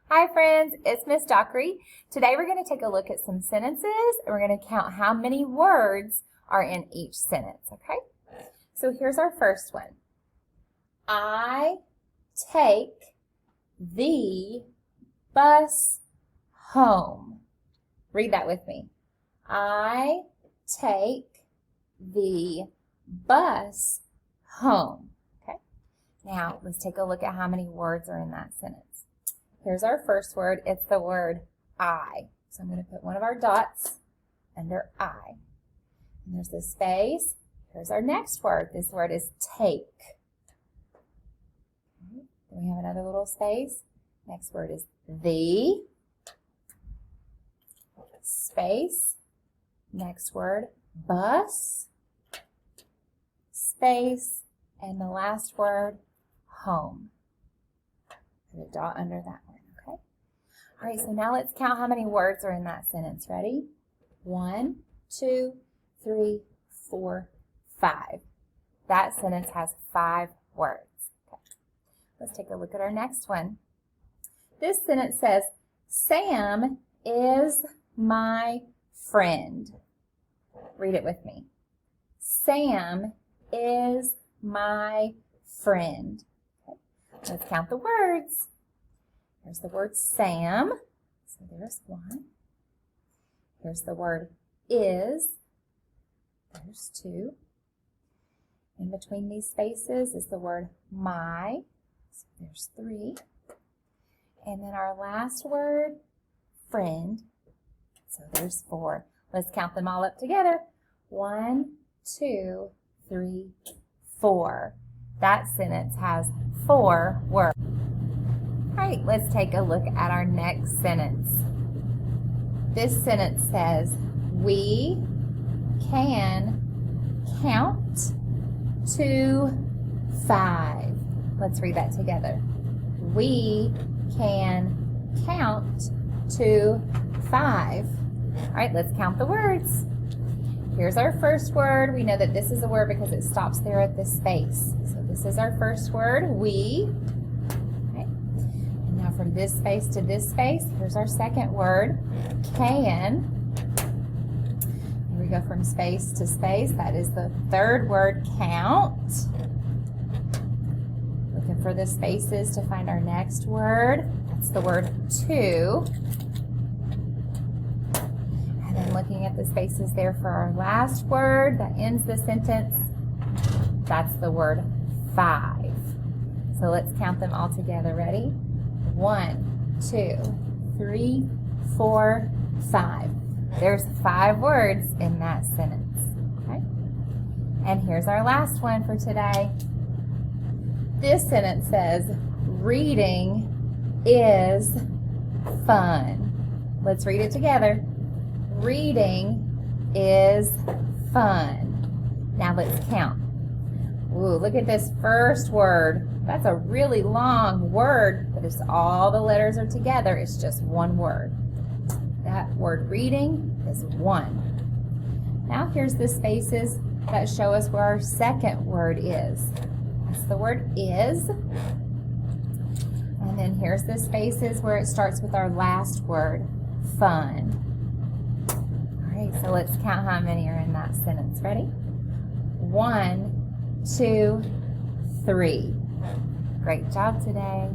Hi friends, it's Miss Dockery. Today we're going to take a look at some sentences and we're going to count how many words are in each sentence, okay? So here's our first one. I take the bus home. Read that with me. I take the bus home. Okay? Now let's take a look at how many words are in that sentence. Here's our first word. It's the word I. So I'm going to put one of our dots under I. And there's the space. Here's our next word. This word is take. Okay. Then we have another little space. Next word is the. Space. Next word, bus. Space. And the last word, home. Put a dot under that one, okay? All right, so now let's count how many words are in that sentence. Ready? 1, 2, 3, 4, 5. That sentence has 5 words. Okay. Let's take a look at our next one. This sentence says, Sam is my friend. Read it with me. Sam is my friend. Okay. Let's count the words. Here's the word Sam. So there's 1. Here's the word is. There's 2. In between these spaces is the word my. So there's 3. And then our last word, friend. So there's 4. Let's count them all up together. 1, 2, 3, 4. That sentence has 4 words. All right, let's take a look at our next sentence. This sentence says, we can count to 5. Let's read that together. We can count to 5. All right, let's count the words. Here's our first word. We know that this is a word because it stops there at this space. So this is our first word, we. Okay. And now from this space to this space, here's our second word, can. Here we go from space to space. That is the third word, count. Looking for the spaces to find our next word. That's the word to. And then looking at the spaces there for our last word that ends the sentence, that's the word 5. So let's count them all together. Ready? 1, 2, 3, 4, 5. There's 5 words in that sentence. Okay? And here's our last one for today. This sentence says, reading is fun. Let's read it together. Reading is fun. Now let's count. Ooh, look at this first word. That's a really long word, but if all the letters are together, it's just one word. That word reading is 1. Now here's the spaces that show us where our second word is. That's the word is. And then here's the spaces where it starts with our last word, fun. All right, so let's count how many are in that sentence. Ready? 1, 2, 3. Great job today.